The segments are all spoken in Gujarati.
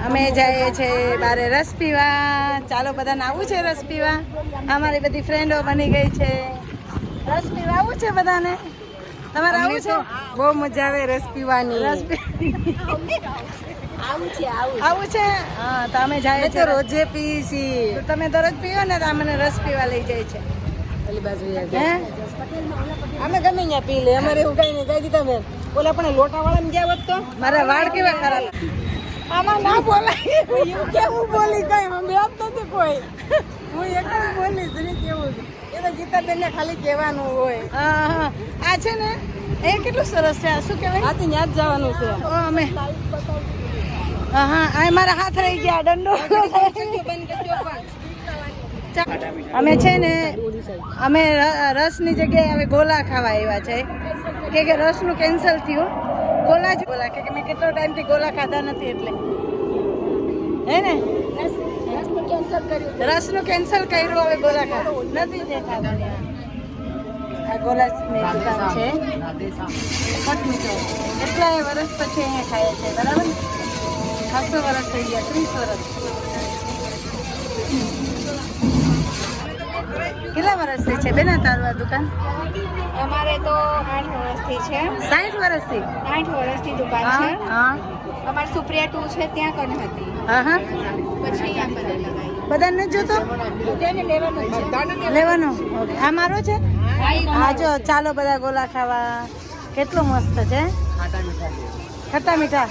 અમે જઈએ છીએ બારે રસ પીવા. ચાલો બધાને આવું છે રસ પીવા. અમારી બધી ફ્રેન્ડો બની ગઈ છે. રસ પીવા આવું છે બધાને. તમારે આવું છે? બહુ મજા આવે રસ પીવાની. રસ આવું છે. હા તો અમે જઈએ છીએ. રોજે પી છીએ. તો તમે દરરોજ પીવો ને તો અમને રસ પીવા લઈ જાય છે. ઓલી બાજુ હે અમે ગમે ત્યાં પી લે. અમારે એવું કઈ નહીં. કઈ તમે ઓલા પણ લોટા વાળા ગયા હોત તો મારા વાળ કેવા ખરાબ. આમાં ના બોલાય. એવું કેવું બોલી કઈ અમે આપ નથી કોઈ. હું એક જ બોલી જરી કેવું એ તો ગીતાબેન ને ખાલી કહેવાનું હોય. હા આ છે ને એ કેટલું સરસ છે. આ શું કહેવાય? આથી ત્યાં જ જવાનું છે. અમે હા આ મારા હાથ રહી ગયા દંડો. અમે છે ને અમે રસની જગ્યાએ હવે ગોલા ખાવા આવ્યા છે કે રસનું કેન્સલ થયું. ગોલા જ ગોલા કે મેં કેટલો ટાઈમથી ગોલા ખાધા નથી એટલે હે ને રસનું કેન્સલ કર્યું. હવે ગોલા ખાધું નથી દેખાતા. આ ગોલાની દુકાન છે. ખટમીઠો કેટલા વર્ષ પછી અહીંયા ખાય છે. બરાબર 600 વર્ષ થઈ ગયા. 30 વર્ષ. કેટલા વર્ષથી છે બેન તારું આ દુકાન? અમારે તો 8 વર્ષથી છે. 60 વર્ષથી? 8 વર્ષથી દુકાન છે. હા અમારે સુપ્રિયા 2 છે ત્યાં કન હતી. હા હા પછી આ બધા લગાવી. બધાને જોતો તેને લેવાનું છે. લેવાનો. ઓકે આ મારો છે. હા જો ચાલો બધા ગોલા ખાવા. કેટલો મસ્ત છે. ખટ્ટા મીઠા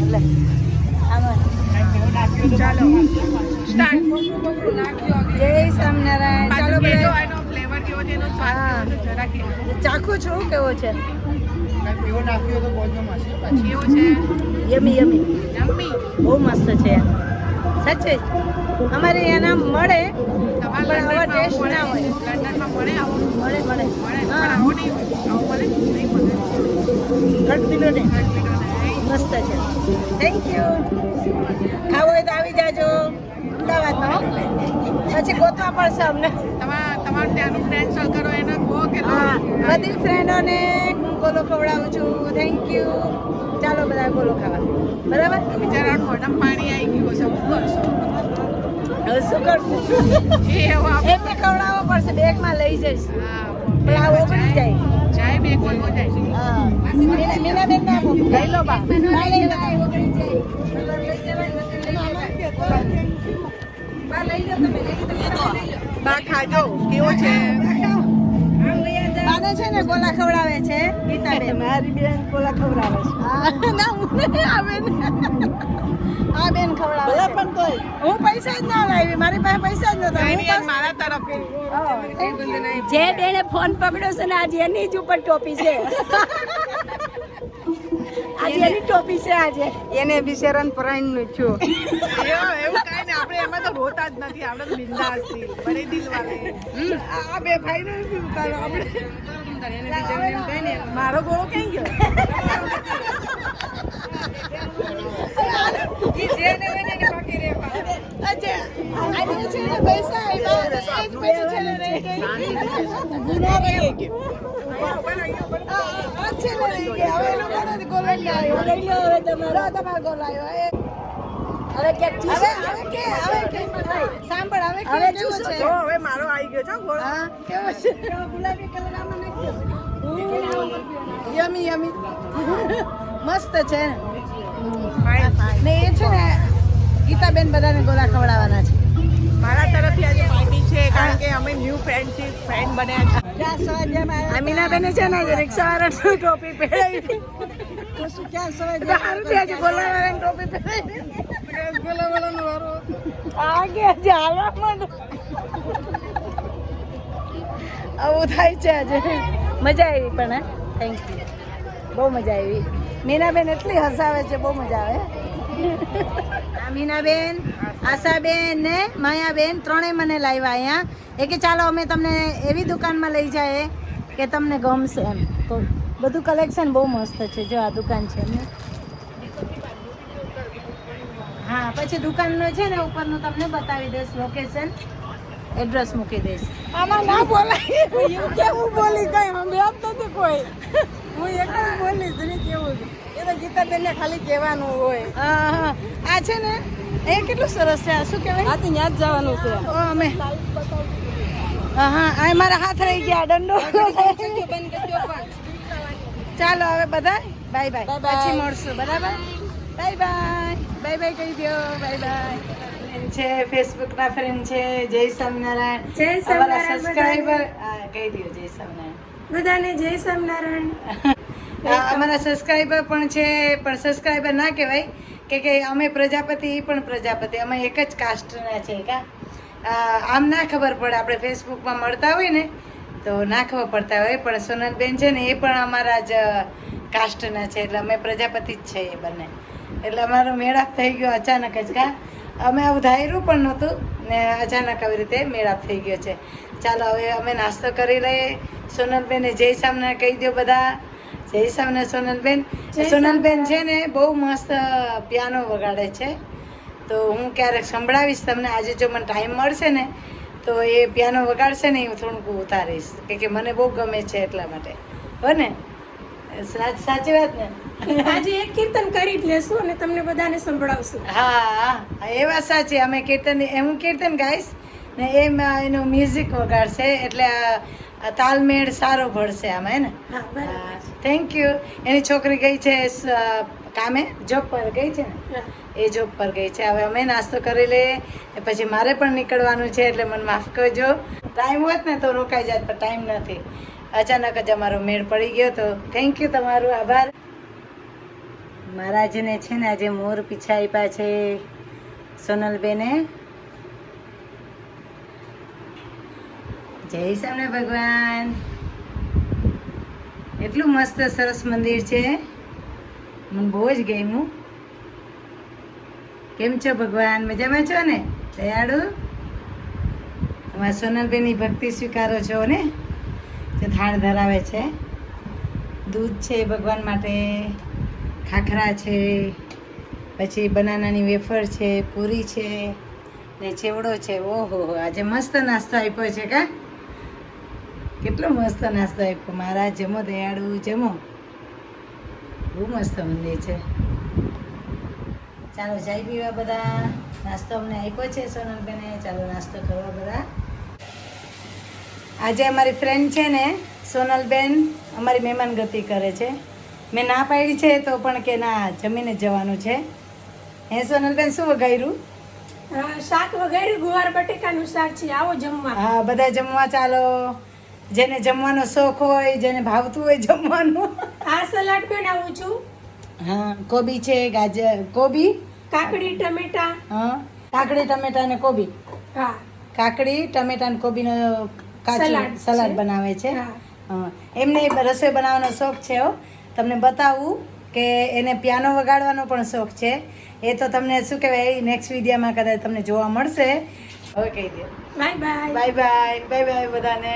એટલે આમાં જય સ્વામિનારાયણ. ચાલો બધા ચાખું છું કેવો છે. યમી યમી બહુ મસ્ત છે. સાચે અમારે એના મળે પણ આવા ટેસ્ટ ના હોય. મળે મળે ખટપીઠો ને મસ્ત છે. Thank you. ખાવું હોય તો આવી જાજો અમદાવાદમાં. પછી ગોતવા પડશે અમને. તમારે ત્યાંનું ફ્રેન્ડ સર્કલ હોય એને કહો કે હા બધી ફ્રેન્ડોને ગોલો ખવડાવું છું. Thank you. ચાલો બધા ગોલો ખાવા. બરાબર બિચારા મોઢામાં પાણી આવી ગયું છે. શું કરશો? હવે શું કરશું? એમને ખવડાવવો પડશે. બેગમાં લઈ જઈશ. પણ આ ઓગળી જાય. જાય બે કોઈ જાય. હા મીનાબેન ને આપો. લઈ લો બા. લઈ લો. બા ખાજો કેવો છે. બાને છે ને ગોલા ખવડાવે છે ગીતાબેન. મારી બેન કોલા ખવડાવે છે. ના હું નહીં. આ બેન ખવડાવે ભલે છે. પણ તોય હું પૈસા જ ના લાવી. મારી પાસે પૈસા જ નતા. હું બસ મારા તરફથી જે બેને ફોન પકડ્યો છે ને આજે એની જ ઉપર ટોપી છે. આજે એની ટોપી છે. આજે એને બિશેરન પરાઈન નું છું. એવું કઈ ને આપણે એમાં તો રોતા જ નથી. આપણે તો બિંદાસ છીએ. બડે દિલ વાલે. આ બે ભાઈ ને ઉતારો આપણે. મારો ગોળો કઈ ગયો? સાંભળ હવે હવે કેવો ચૂસો છે. જો હવે મારો આવી ગયો છે ગોળો. હા કેવો છે. ગુલાબી કલર આમાં નાખી યમી યમી મસ્ત છે ફાઇન. ને એ છે ને ગીતાબેન બધાને ગોલા ખવડાવવાના છે. મારા તરફથી આજે પાર્ટી છે કારણ કે અમે ન્યૂ ફ્રેન્ડ બન્યા છે. અમીનાબેને છે ને રિક્ષાવાળાની ટોપી પહેરાવી. સારું થયા છે ગોલાવાળાની ટોપી પહેરાવી. ગોલાવાળાનો વારો. આગે આજે હાલવામાં આવું થાય છે આજે. મજા આવી પણ થેન્ક યુ. બહુ મજા આવી. મીનાબેન એટલી હસાવે છે. બહુ મજા આવે. મીનાબેન આશાબેન ને માયાબેન ત્રણેય મને લાવ્યા અહીંયા. એ કે ચાલો અમે તમને એવી દુકાનમાં લઈ જાય કે તમને ગમશે એમ. તો બધું કલેક્શન બહુ મસ્ત છે. જો આ દુકાન છે એમને. હા પછી દુકાનનું છે ને ઉપરનું તમને બતાવી દઈશ. લોકેશન એડ્રેસ મૂકી દઈશ. આમાં ના બોલાય. એવું કેવું બોલી કઈ અમે આપ નથી કોઈ. હું એક જ બોલી જરી કેવું એ તો ગીતાબેનને ખાલી કહેવાનું હોય. હા આ છે ને એ કેટલું સરસ છે. આ શું કહેવાય? હા, ત્યાં જ જવાનું છે. ઓ અમે હા આ મારા હાથ રહી ગયા દંડો. ચાલો હવે બધા બાય બાય. Bye bye. પછી મળશું બરાબર. Bye bye. બાય બાય કહી દો. Bye bye. છે ફેસબુક ના ફ્રેન્ડ છે. જય સ્વામિનારાયણ. જય સ્વામિનારાયણ અમારા સબસ્ક્રાઇબર કહી દો જય સ્વામિનારાયણ. બધાને જય સ્વામિનારાયણ. અમારા સબસ્ક્રાઇબર પણ છે પણ સબસ્ક્રાઇબર ના કહેવાય કે અમે પ્રજાપતિ એ પણ પ્રજાપતિ અમે એક જ કાસ્ટના છે કા આમ ના ખબર પડે આપણે ફેસબુકમાં મળતા હોય ને તો ના ખબર પડતા હોય પણ સોનલબેન છે ને એ પણ અમારા જ કાસ્ટના છે એટલે અમે પ્રજાપતિ જ છે એ બંને એટલે અમારો મેળાપ થઈ ગયો અચાનક જ કા અમે આવું ધાર્યું પણ નહોતું ને અચાનક આવી રીતે મેળાપ થઈ ગયો છે. ચાલો હવે અમે નાસ્તો કરી લઈએ. સોનલબેને જય સ્વામિનારાયણ કહી દો બધા. જય સ્વામિનારાયણ સોનલબેન. સોનલબેન છે ને બહુ મસ્ત પિયાનો વગાડે છે તો હું ક્યારેક સંભળાવીશ તમને. આજે જો મને ટાઈમ મળશે ને તો એ પિયાનો વગાડશે ને હું થોડુંક ઉતારીશ કે મને બહુ ગમે છે એટલા માટે. હો ને સાચી વાત ને? આજે એક કીર્તન કરી જ લેશું અને તમને બધાને સંભળાવશું. હા એ વાત સાચી. અમે કીર્તન હું કીર્તન ગાઈશ ને એનું મ્યુઝિક વગાડશે એટલે તાલમેળ સારો ભળશે આમાં હે ને. હા બરાબર. Thank you. એની છોકરી ગઈ છે કામે જોબ પર ગઈ છે ને હા. એ જોબ પર ગઈ છે. હવે અમે નાસ્તો કરી લઈએ પછી મારે પણ નીકળવાનું છે એટલે મને માફ કરજો. ટાઈમ હોત ને તો રોકાઈ જાત પણ ટાઈમ નથી. અચાનક જ અમારો મેળ પડી ગયો તો થેન્ક યુ તમારું આભાર. મહારાજને છે ને આજે મોર પીછા આપ્યા છે સોનલબેને. જય સ્વામિનારાયણ ભગવાન. એટલું મસ્ત સરસ મંદિર છે મને બહુ જ ગમ્યું. કેમ છો ભગવાન? મજામાં છો ને? દયાળુ. તમારા સોનલબેનની ભક્તિ સ્વીકારો છો ને? જે થાળ ધરાવે છે. દૂધ છે ભગવાન માટે, ખાખરા છે, પછી બનાનાની વેફર છે, પૂરી છે ને ચેવડો છે. ઓહો આજે મસ્ત નાસ્તો આપ્યો છે કા? કેટલો મસ્ત નાસ્તો આપ્યો. મારા જમો દયાળુ જમો. બહુ મસ્ત મંદિર છે. ચાલો ચાય પીવા બધા. નાસ્તો અમને આપ્યો છે સોનલબેને. ચાલો નાસ્તો કરવા બધા. આજે અમારી ફ્રેન્ડ છે ને સોનલબેન અમારી મહેમાન ગતિ કરે છે. મેં ના પાડી છે તો પણ કે ના જમીને જ જવાનું છે. હે સોનલબેન શું વગાડ્યું? શાક વગાડ્યું. ગુવાર બટેકાનું શાક છે. આવો જમવા. હા બધા જમવા ચાલો. જેને જમવાનો શોખ હોય જેને ભાવતું હોય જમવાનું. આ સલાડ બનાવું છું. હા કોબી છે, ગાજર, કોબી, કાકડી, ટમેટા. હા કાકડી ટમેટા ને કોબી. હા. કાકડી ટમેટા ને કોબીનો સલાડ સલાડ છે. બનાવે છે. હા. હા એમને રસોઈ બનાવવાનો શોખ છે હો. તમને બતાવું કે એને પિયાનો વગાડવાનો પણ શોખ છે. એ તો તમને શું કહેવાય નેક્સ્ટ વિડીયોમાં કદાચ તમને જોવા મળશે. હવે કહી દો bye bye. Bye bye. Bye bye બધાને.